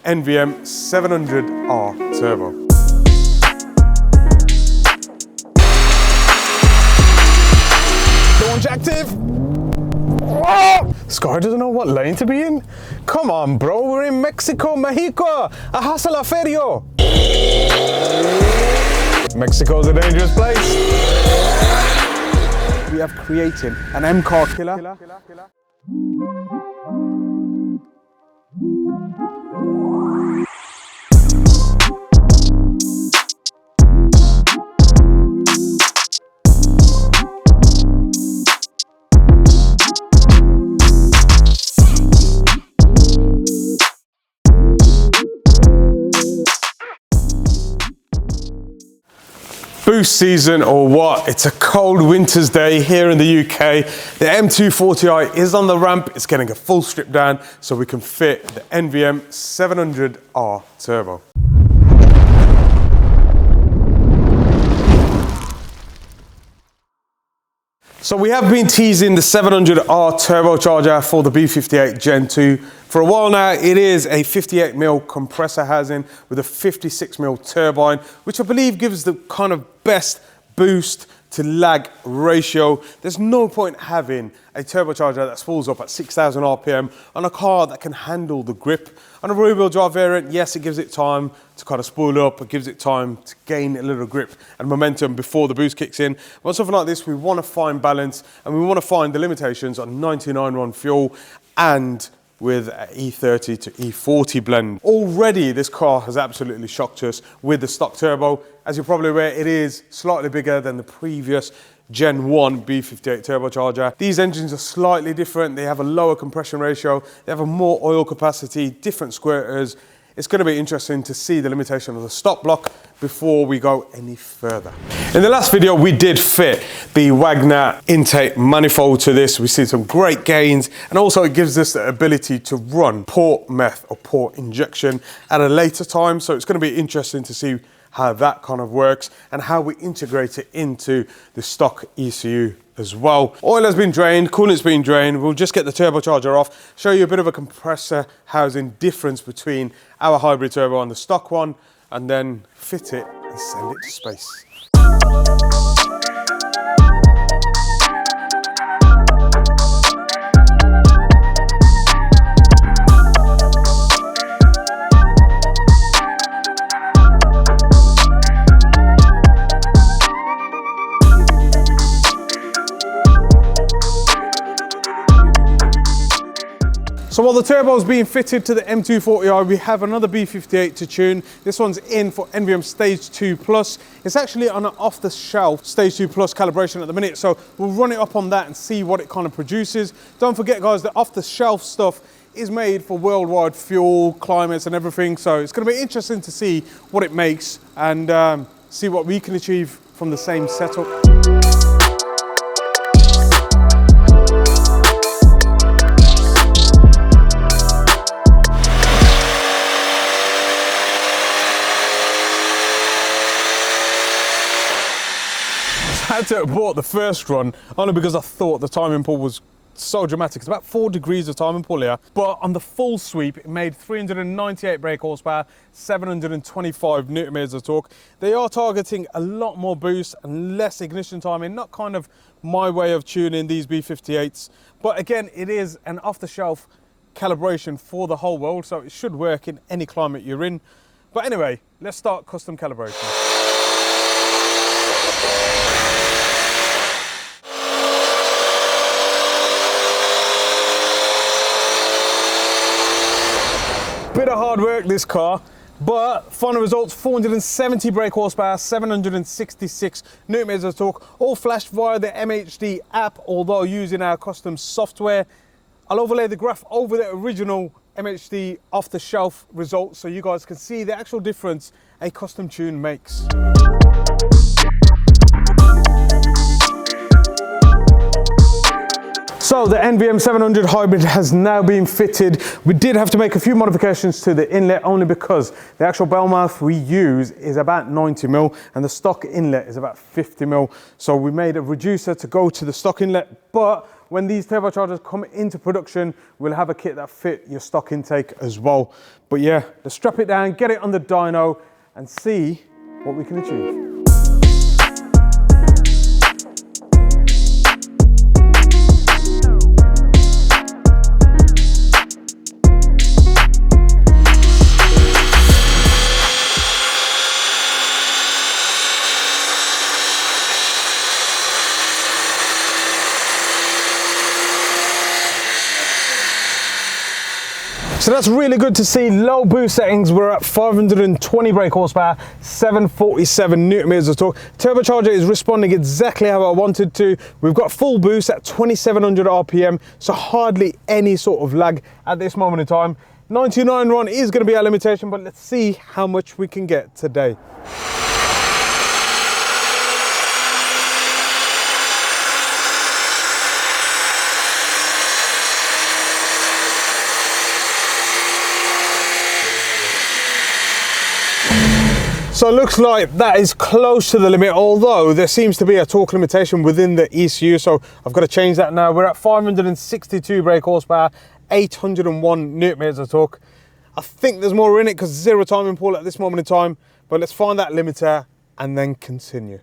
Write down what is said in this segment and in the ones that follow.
NVM700R turbo. Launch active. Oh! Scar doesn't know what lane to be in. Come on, bro, we're in Mexico, Mexico. Ajá la ferio. Mexico's a dangerous place. We have created an M-car killer. Boost season or what? It's a cold winter's day here in the UK. The M240i is on the ramp. It's getting a full strip down so we can fit the NVM700R turbo. So we have been teasing the 700R turbocharger for the B58 Gen.2 for a while now. It is a 58mm compressor housing with a 56mm turbine, which I believe gives the kind of best boost to lag ratio. There's no point having a turbocharger that spools up at 6,000 RPM on a car that can handle the grip. On a rear-wheel drive variant, yes, it gives it time to kind of spool up, it gives it time to gain a little grip and momentum before the boost kicks in. But on something like this, we want to find balance and we want to find the limitations on 99 fuel and with an E30 to E40 blend. Already, this car has absolutely shocked us with the stock turbo. As you're probably aware, it is slightly bigger than the previous Gen 1 B58 turbocharger. These engines are slightly different. They have a lower compression ratio. They have a more oil capacity, different squirters. It's going to be interesting to see the limitation of the stock block before we go any further. In the last video, we did fit the Wagner intake manifold to this. We see some great gains, and also it gives us the ability to run port meth or port injection at a later time. So it's going to be interesting to see how that kind of works and how we integrate it into the stock ECU as well. Oil has been drained, coolant's been drained. We'll just get the turbocharger off, show you a bit of a compressor housing difference between our hybrid turbo and the stock one, and then fit it and send it to space. So while the turbo is being fitted to the M240i, we have another B58 to tune. This one's in for NVM Stage 2 Plus. It's actually on an off-the-shelf Stage 2 Plus calibration at the minute, so we'll run it up on that and see what it kind of produces. Don't forget, guys, that off-the-shelf stuff is made for worldwide fuel, climates and everything, so it's going to be interesting to see what it makes and see what we can achieve from the same setup. I had to have bought the first run only because I thought the timing pull was so dramatic. It's about 4 degrees of timing pull here, but on the full sweep it made 398 brake horsepower, 725 newton meters of torque. They are targeting a lot more boost and less ignition timing, not kind of my way of tuning these B58s, but again, it is an off-the-shelf calibration for the whole world, so it should work in any climate you're in. But anyway, let's start custom calibration. Bit of hard work, this car, but final results: 470 brake horsepower, 766 newton meters of torque, all flashed via the MHD app, although using our custom software. I'll overlay the graph over the original MHD off-the-shelf results so you guys can see the actual difference a custom tune makes. So the NVM700 hybrid has now been fitted. We did have to make a few modifications to the inlet only because the actual bell mouth we use is about 90mm and the stock inlet is about 50mm. So we made a reducer to go to the stock inlet, but when these turbochargers come into production, we'll have a kit that fit your stock intake as well. But yeah, let's strap it down, get it on the dyno and see what we can achieve. So that's really good to see. Low boost settings, we're at 520 brake horsepower, 747 Newton meters of torque. Turbocharger is responding exactly how I wanted to. We've got full boost at 2700 RPM, so hardly any sort of lag at this moment in time. 99 run is going to be our limitation, but let's see how much we can get today. So it looks like that is close to the limit, although there seems to be a torque limitation within the ECU, so I've got to change that now. We're at 562 brake horsepower, 801 Newton meters of torque. I think there's more in it because zero timing pull at this moment in time, but let's find that limiter and then continue.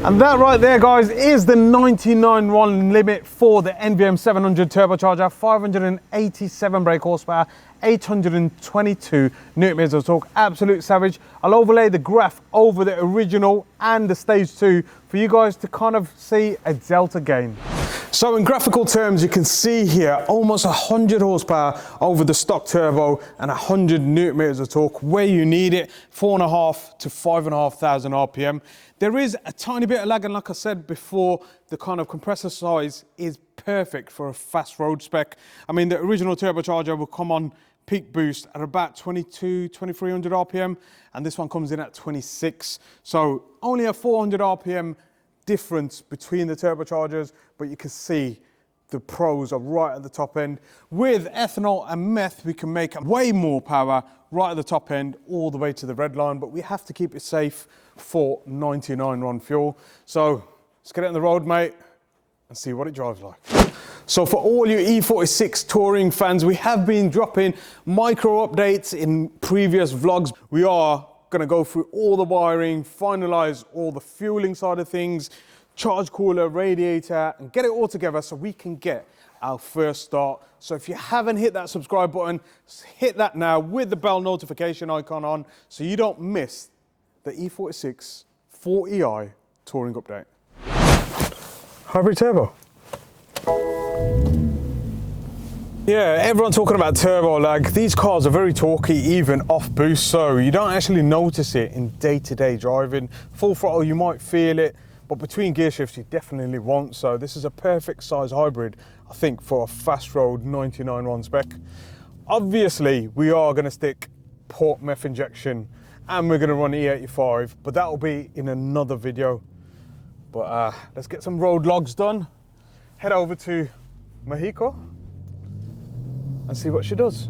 And that right there, guys, is the 99 run limit for the NVM700 turbocharger. 587 brake horsepower, 822 Newton meters of torque. Absolute savage. I'll overlay the graph over the original and the stage 2 for you guys to kind of see a delta gain. So in graphical terms, you can see here almost 100 horsepower over the stock turbo and 100 Newton meters of torque where you need it, 4.5 to 5,500 RPM. There is a tiny bit of lag, and like I said before, the kind of compressor size is perfect for a fast road spec. I mean, the original turbocharger will come on peak boost at about 2300 RPM, and this one comes in at 26. So only a 400 RPM difference between the turbochargers, but you can see the pros are right at the top end. With ethanol and meth, we can make way more power right at the top end all the way to the red line, but we have to keep it safe for 99 run fuel. So let's get it on the road, mate, and see what it drives like. So for all you E46 touring fans, we have been dropping micro updates in previous vlogs. We are going to go through all the wiring, finalize all the fueling side of things, charge cooler, radiator, and get it all together so we can get our first start. So if you haven't hit that subscribe button, hit that now with the bell notification icon on so you don't miss the E46 40i touring update. Hybrid turbo. Yeah, everyone's talking about turbo lag. These cars are very torquey, even off boost, so you don't actually notice it in day-to-day driving. Full throttle, you might feel it, but between gear shifts, you definitely won't. So this is a perfect size hybrid, I think, for a fast road 99 run spec. Obviously, we are going to stick port meth injection and we're going to run E85, but that will be in another video. But let's get some road logs done, head over to Mexico and see what she does.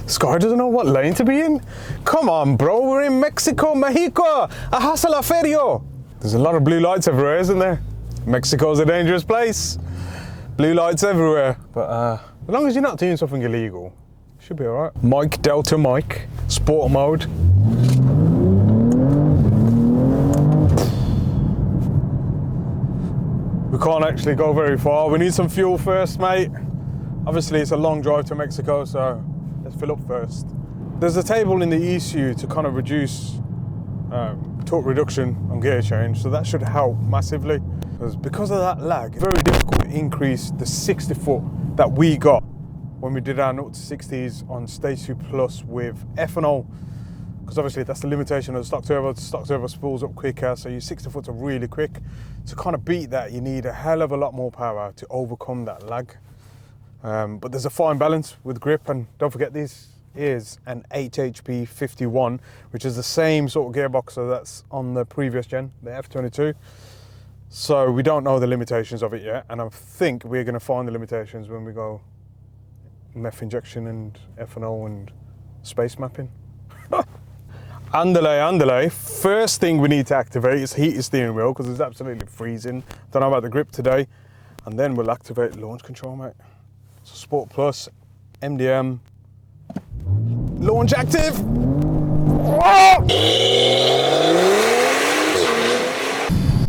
Sky doesn't know what lane to be in? Come on, bro, we're in Mexico, Mexico! Ajá la ferio! There's a lot of blue lights everywhere, isn't there? Mexico's a dangerous place. Blue lights everywhere. But as long as you're not doing something illegal, should be all right. Mike, Delta Mike, sport mode. We can't actually go very far. We need some fuel first, mate. Obviously, it's a long drive to Mexico, so let's fill up first. There's a table in the ECU to kind of reduce torque reduction on gear change, so that should help massively. Because of that lag, it's very difficult to increase the 60 foot that we got when we did our 0 to 60s on Stage 2 Plus with ethanol, because obviously that's the limitation of the stock turbo. The stock turbo spools up quicker, so your 60 foots are really quick. To kind of beat that, you need a hell of a lot more power to overcome that lag. But there's a fine balance with grip, and don't forget this is an 8HP 51, which is the same sort of gearbox that's on the previous gen, the F22. So we don't know the limitations of it yet, and I think we're going to find the limitations when we go meth injection and ethanol and space mapping. Andale. First thing we need to activate is heat your steering wheel, because it's absolutely freezing. Don't know about the grip today. And then we'll activate launch control, mate. So Sport Plus, MDM, launch active. Oh!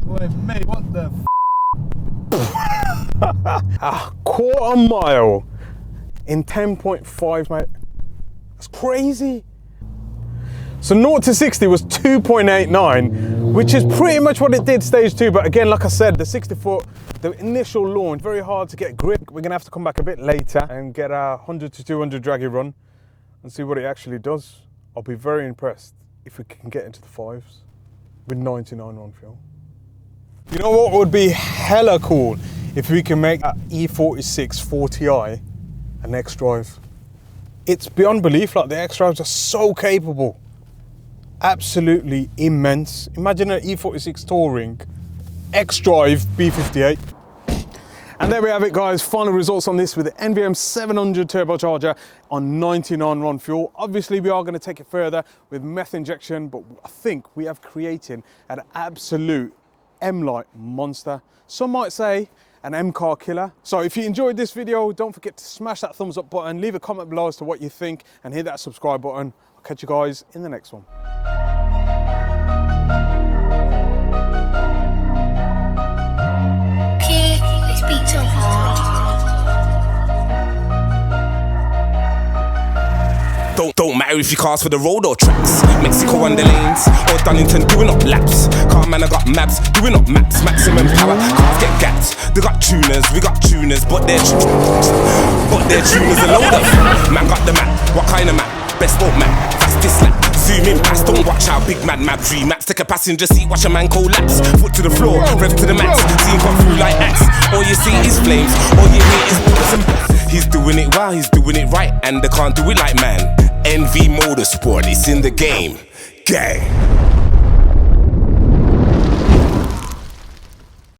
Wait, mate, what the A quarter mile in 10.5, mate. That's crazy. So 0 to 60 was 2.89, which is pretty much what it did stage 2. But again, like I said, the 60 foot, the initial launch, very hard to get grip. We're gonna have to come back a bit later and get our 100 to 200 draggy run and see what it actually does. I'll be very impressed if we can get into the 5s with 99 on fuel. You know what would be hella cool? If we can make an E46 40i an Xdrive. It's beyond belief, like the Xdrives are so capable. Absolutely immense. Imagine an E46 Touring Xdrive B58. And there we have it, guys. Final results on this with the NVM700 turbocharger on 99 RON fuel. Obviously, we are going to take it further with meth injection, but I think we have created an absolute M-Light monster. Some might say an M-car killer. So if you enjoyed this video, don't forget to smash that thumbs up button, leave a comment below as to what you think, and hit that subscribe button. I'll catch you guys in the next one. This beats so hard. Don't matter if you cast for the road or tracks. Mexico on the lanes, or Dunnington doing up laps. Car man, I got maps, doing up maps. Maximum power, cars get gapped. They got tuners, we got tuners, but they're tuners a load of. Man got the map, what kind of map? Best boat map, fastest lap. Zoom in past, don't watch how big mad map. 3 maps, take a passenger seat, watch a man collapse. Foot to the floor, rev to the max. See him come through like axe. All you see is flames, all you hear is bullets and bats. He's doing it well, he's doing it right, and they can't do it like man. NV Motorsport, it's in the game. Gang.